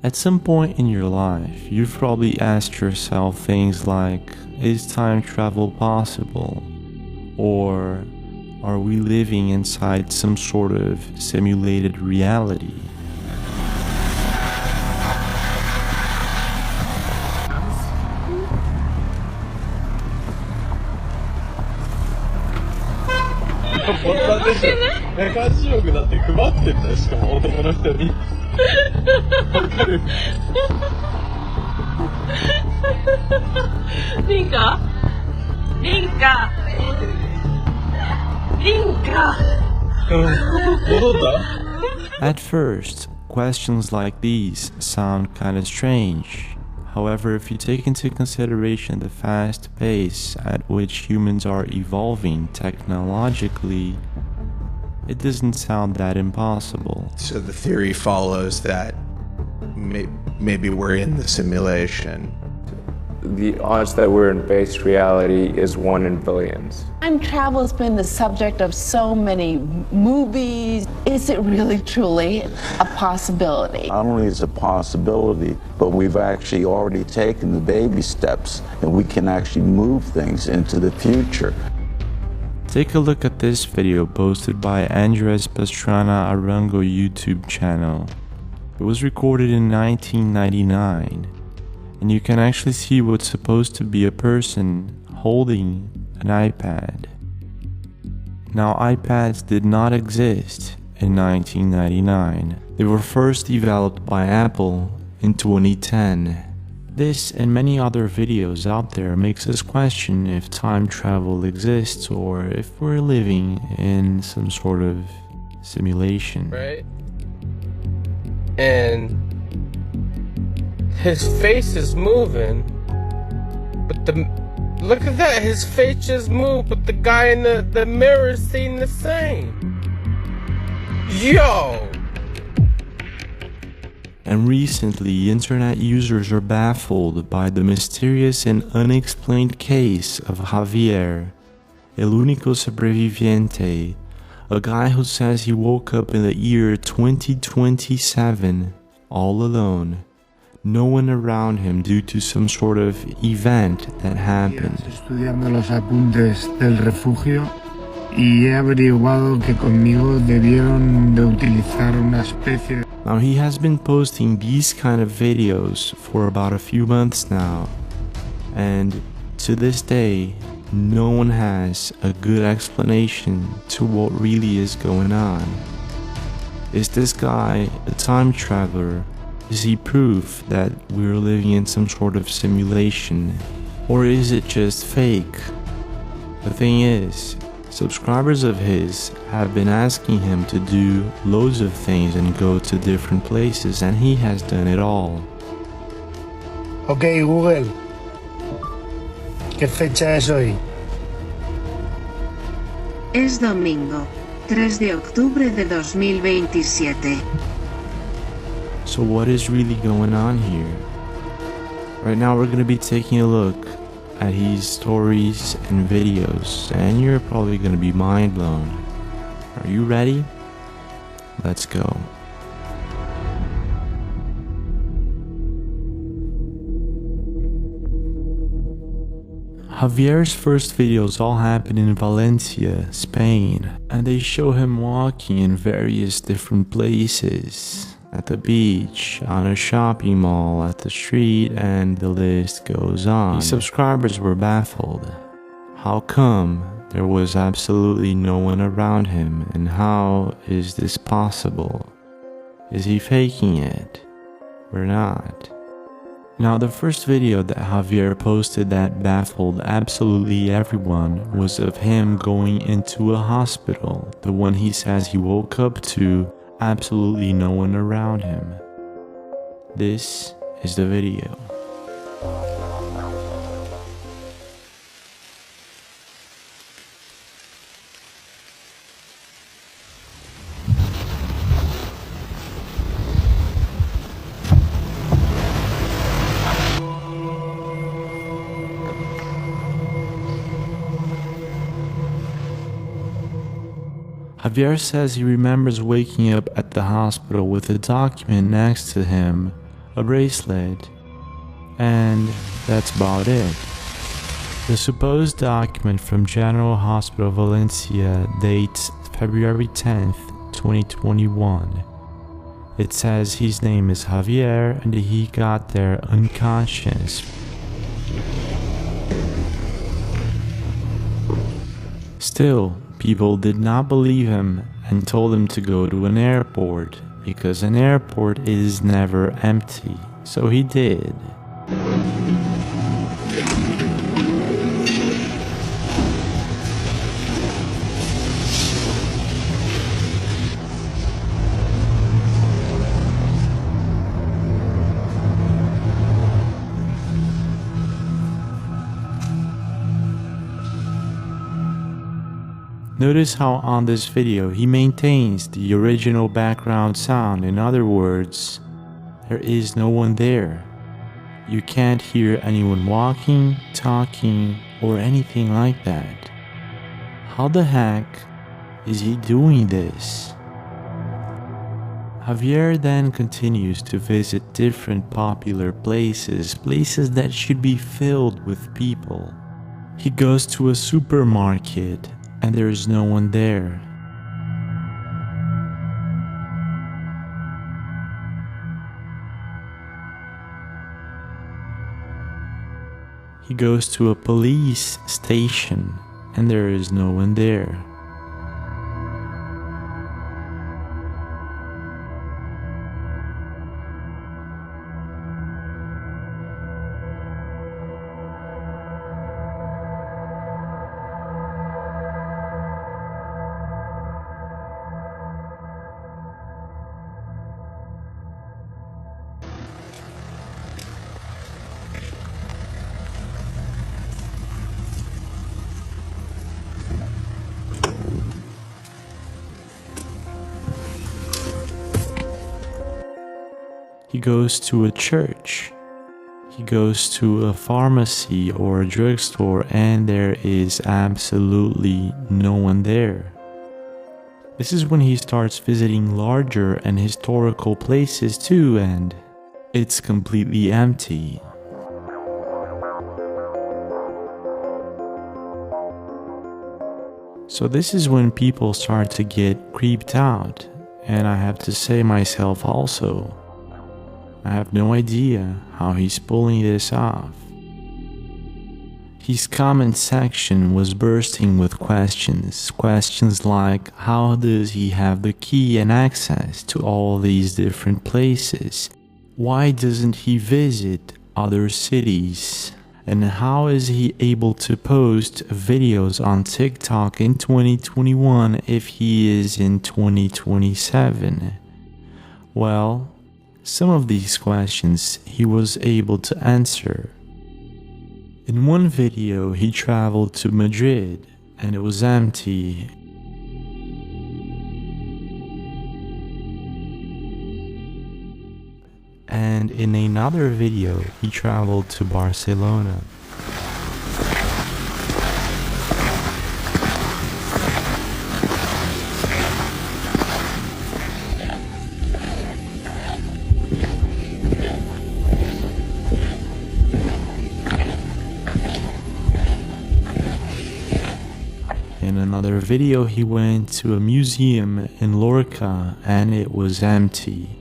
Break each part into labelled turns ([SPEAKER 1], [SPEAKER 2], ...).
[SPEAKER 1] At some point in your life, you've probably asked yourself things like, is time travel possible? Or are we living inside some sort of simulated reality? At first, questions like these sound kinda strange. However, if you take into consideration the fast pace at which humans are evolving technologically, it doesn't sound that impossible.
[SPEAKER 2] So the theory follows that maybe we're in the simulation.
[SPEAKER 3] The odds that we're in base reality is 1 in billions.
[SPEAKER 4] Time travel has been the subject of so many movies. Is it really truly a possibility?
[SPEAKER 5] Not only is it a possibility, but we've actually already taken the baby steps and we can actually move things into the future.
[SPEAKER 1] Take a look at this video posted by Andres Pastrana Arango YouTube channel. It was recorded in 1999, and you can actually see what's supposed to be a person holding an iPad. Now, iPads did not exist in 1999. They were first developed by Apple in 2010. This and many other videos out there makes us question if time travel exists or if we're living in some sort of simulation.
[SPEAKER 6] Right? And his face is moving, but look at that, his face just moved, but the guy in the mirror is seeing the same. Yo!
[SPEAKER 1] And recently, internet users are baffled by the mysterious and unexplained case of Javier, el único sobreviviente, a guy who says he woke up in the year 2027 all alone. No one around him due to some sort of event that happened.
[SPEAKER 7] Estudiando los apuntes del refugio y he averiguado que conmigo debieron de utilizar una especie de...
[SPEAKER 1] Now he has been posting these kind of videos for about a few months now, and to this day, no one has a good explanation to what really is going on. Is this guy a time traveler? Is he proof that we're living in some sort of simulation? Or is it just fake? The thing is, subscribers of his have been asking him to do loads of things and go to different places, and he has done it all.
[SPEAKER 7] Ok, Google. ¿Qué fecha es hoy?
[SPEAKER 8] Es domingo, 3 de octubre de 2027.
[SPEAKER 1] So what is really going on here? Right now we're going to be taking a look at his stories and videos, and you're probably going to be mind blown. Are you ready? Let's go. Javier's first videos all happen in Valencia, Spain, and they show him walking in various different places. At the beach, on a shopping mall, at the street, and the list goes on. His subscribers were baffled. How come there was absolutely no one around him, and how is this possible? Is he faking it or not? Now, the first video that Javier posted that baffled absolutely everyone was of him going into a hospital, the one he says he woke up to, absolutely no one around him. This is the video. Javier says he remembers waking up at the hospital with a document next to him a bracelet, and that's about it. The supposed document from General Hospital Valencia dates February 10th, 2021. It says his name is Javier and he got there unconscious. Still, people did not believe him and told him to go to an airport, because an airport is never empty. So he did. Notice how on this video he maintains the original background sound. In other words, there is no one there. You can't hear anyone walking, talking, or anything like that. How the heck is he doing this? Javier then continues to visit different popular places that should be filled with people. He goes to a supermarket and there is no one there. He goes to a police station and there is no one there. He goes to a church. He goes to a pharmacy or a drugstore and there is absolutely no one there. This is when he starts visiting larger and historical places too, and it's completely empty. So this is when people start to get creeped out, and I have to say myself also, I have no idea how he's pulling this off. His comment section was bursting with questions like, how does he have the key and access to all these different places? Why doesn't he visit other cities? And how is he able to post videos on TikTok in 2021 if he is in 2027? Well, some of these questions he was able to answer. In one video, he traveled to Madrid and it was empty. And in another video, he traveled to Barcelona. In another video, he went to a museum in Lorca and it was empty.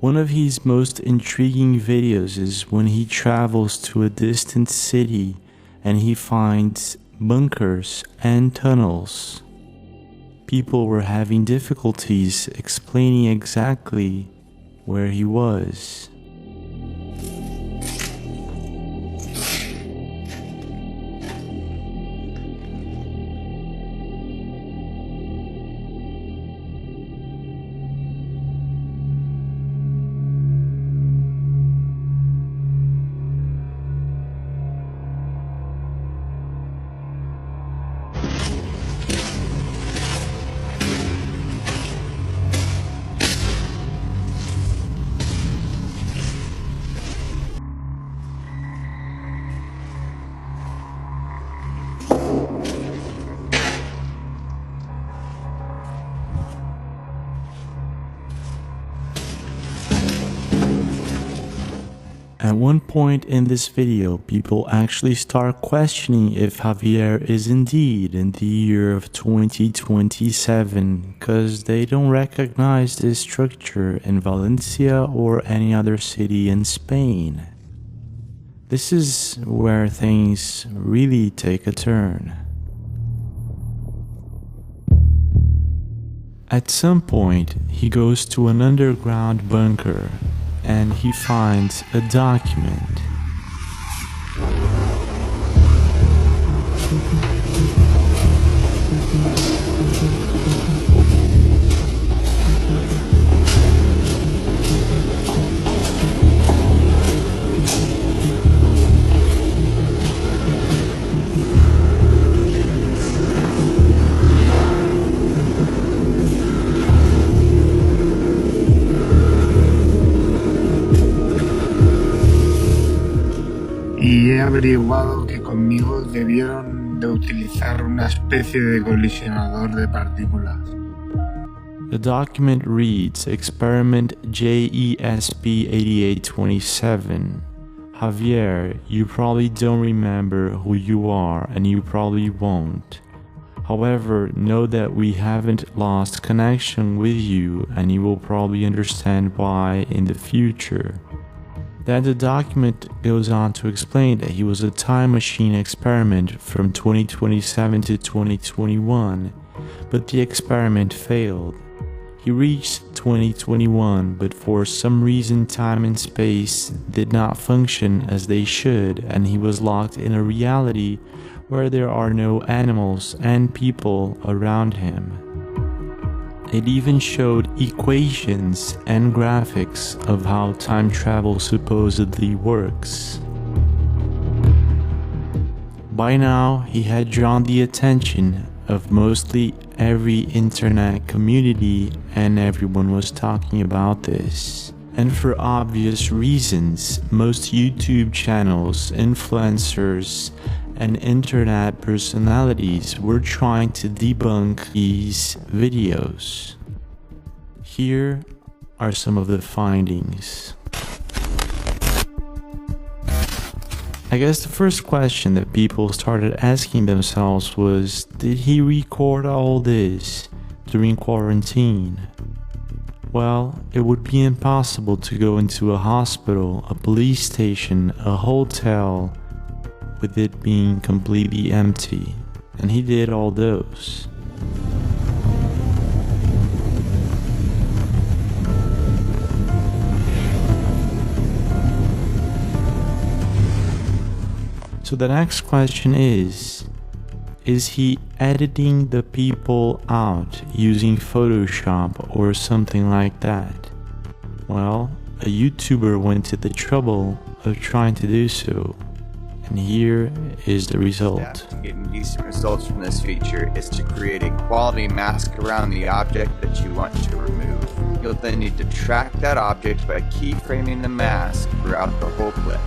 [SPEAKER 1] One of his most intriguing videos is when he travels to a distant city and he finds bunkers and tunnels. People were having difficulties explaining exactly where he was. At one point in this video, people actually start questioning if Javier is indeed in the year of 2027 because they don't recognize this structure in Valencia or any other city in Spain. This is where things really take a turn. At some point, he goes to an underground bunker and he finds a document.
[SPEAKER 7] Y he averiguado que conmigo debieron de utilizar una especie de colisionador de partículas.
[SPEAKER 1] The document reads Experiment JESP8827. Javier, you probably don't remember who you are and you probably won't. However, know that we haven't lost connection with you and you will probably understand why in the future. Then the document goes on to explain that he was a time machine experiment from 2027 to 2021, but the experiment failed. He reached 2021, but for some reason time and space did not function as they should, and he was locked in a reality where there are no animals and people around him. It even showed equations and graphics of how time travel supposedly works. By now, he had drawn the attention of mostly every internet community and everyone was talking about this. And for obvious reasons, most YouTube channels, influencers, and internet personalities were trying to debunk these videos. Here are some of the findings. I guess the first question that people started asking themselves was, did he record all this during quarantine? Well, it would be impossible to go into a hospital, a police station, a hotel, with it being completely empty, and he did all those. So the next question is he editing the people out using Photoshop or something like that? Well, a YouTuber went to the trouble of trying to do so. And here is the result.
[SPEAKER 2] Getting decent results from this feature is to create a quality mask around the object that you want to remove. You'll then need to track that object by keyframing the mask throughout the whole clip.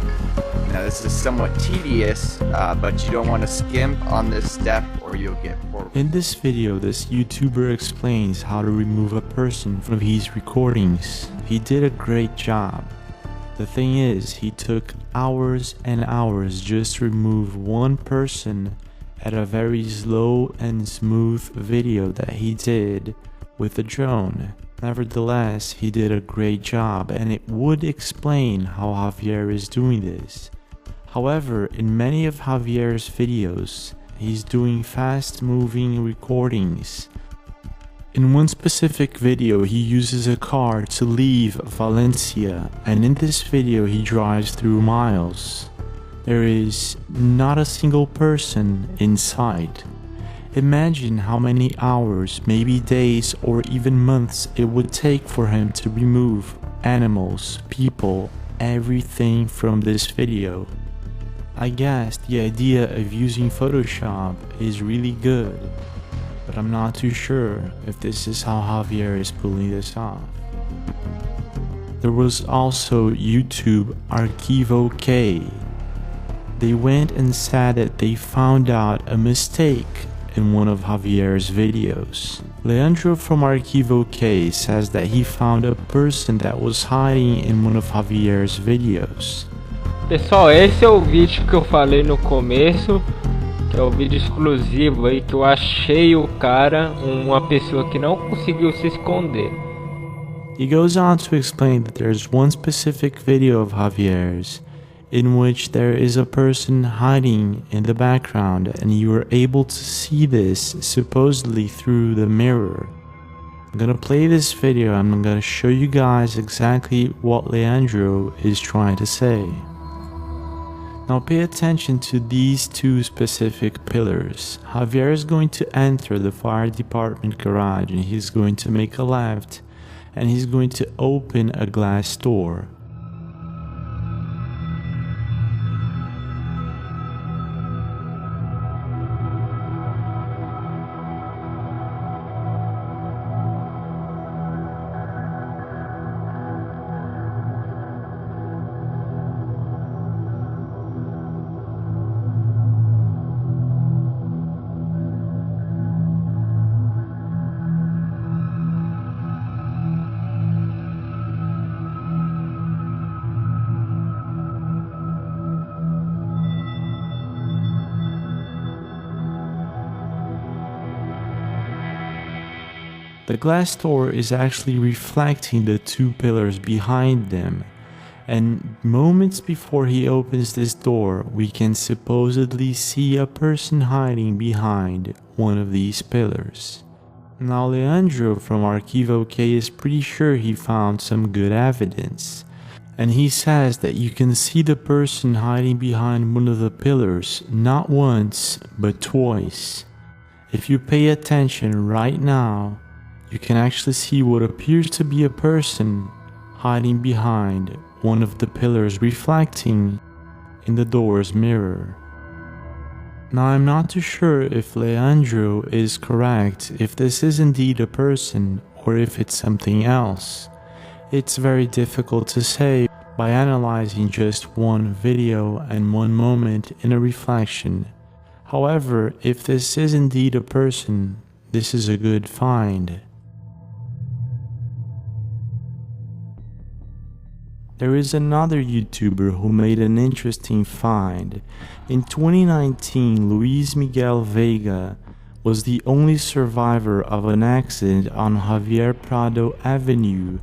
[SPEAKER 2] Now this is somewhat tedious, but you don't want to skimp on this step or you'll get poor.
[SPEAKER 1] In this video, this YouTuber explains how to remove a person from his recordings. He did a great job. The thing is, he took hours and hours just to remove one person at a very slow and smooth video that he did with a drone. Nevertheless, he did a great job and it would explain how Javier is doing this. However, in many of Javier's videos, he's doing fast-moving recordings. In one specific video, he uses a car to leave Valencia, and in this video he drives through miles. There is not a single person in sight. Imagine how many hours, maybe days or even months it would take for him to remove animals, people, everything from this video. I guess the idea of using Photoshop is really good, but I'm not too sure if this is how Javier is pulling this off. There was also YouTube Archivo K. They went and said that they found out a mistake in one of Javier's videos. Leandro from Archivo K says that he found a person that was hiding in one of Javier's videos.
[SPEAKER 6] Pessoal, esse é o vídeo que eu falei no começo, que é o vídeo exclusivo aí, que eu achei o cara, uma pessoa que não conseguiu se esconder.
[SPEAKER 1] He goes on to explain that there's one specific video of Javier's in which there is a person hiding in the background and you are able to see this supposedly through the mirror. I'm gonna play this video and I'm gonna show you guys exactly what Leandro is trying to say. Now pay attention to these two specific pillars. Javier is going to enter the fire department garage and he's going to make a left and he's going to open a glass door. The glass door is actually reflecting the two pillars behind them, and moments before he opens this door, we can supposedly see a person hiding behind one of these pillars. Now Leandro from Arquivo K is pretty sure he found some good evidence, and he says that you can see the person hiding behind one of the pillars not once but twice. If you pay attention right now, you can actually see what appears to be a person hiding behind one of the pillars reflecting in the door's mirror. Now I'm not too sure if Leandro is correct, if this is indeed a person or if it's something else. It's very difficult to say by analyzing just one video and one moment in a reflection. However, if this is indeed a person, this is a good find. There is another YouTuber who made an interesting find. In 2019, Luis Miguel Vega was the only survivor of an accident on Javier Prado Avenue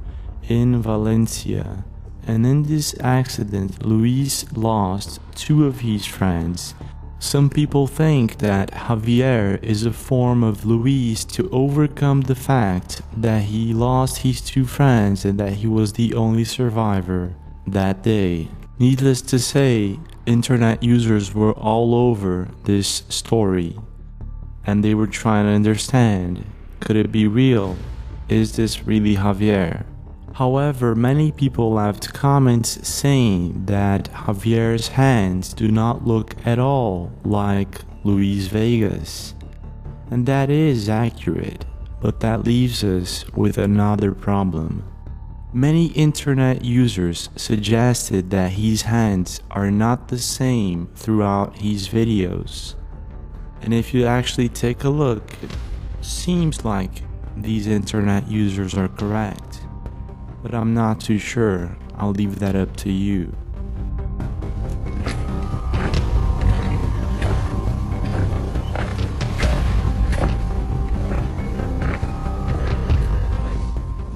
[SPEAKER 1] in Valencia. And in this accident, Luis lost two of his friends. Some people think that Javier is a form of Luis to overcome the fact that he lost his two friends and that he was the only survivor that day. Needless to say, internet users were all over this story and they were trying to understand, could it be real? Is this really Javier? However, many people left comments saying that Javier's hands do not look at all like Luis Vega's. And that is accurate, but that leaves us with another problem. Many internet users suggested that his hands are not the same throughout his videos. And if you actually take a look, it seems like these internet users are correct. But I'm not too sure. I'll leave that up to you.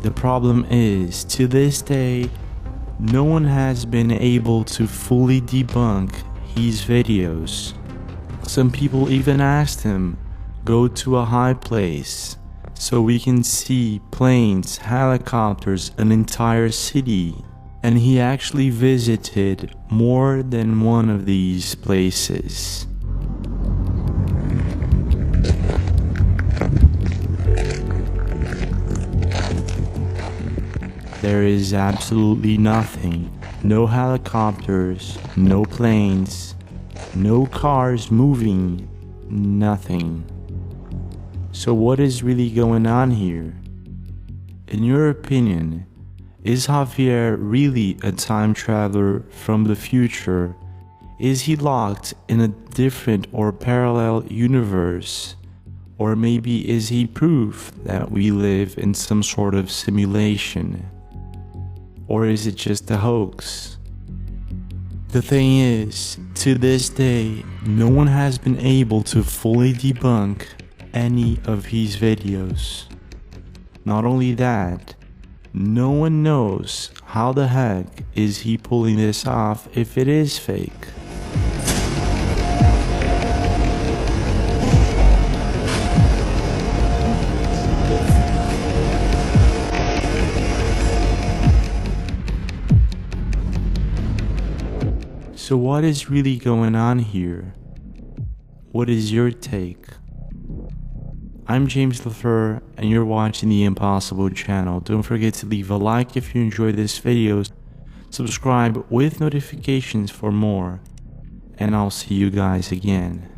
[SPEAKER 1] The problem is, to this day, no one has been able to fully debunk his videos. Some people even asked him, go to a high place so we can see planes, helicopters, an entire city. And he actually visited more than one of these places. There is absolutely nothing. No helicopters, no planes, no cars moving, nothing. So what is really going on here? In your opinion, is Javier really a time traveler from the future? Is he locked in a different or parallel universe? Or maybe is he proof that we live in some sort of simulation? Or is it just a hoax? The thing is, to this day, no one has been able to fully debunk any of his videos. Not only that, no one knows how the heck is he pulling this off if it is fake. So what is really going on here? What is your take? I'm James Lefeur, and you're watching the Impossible channel. Don't forget to leave a like if you enjoyed this video, subscribe with notifications for more, and I'll see you guys again.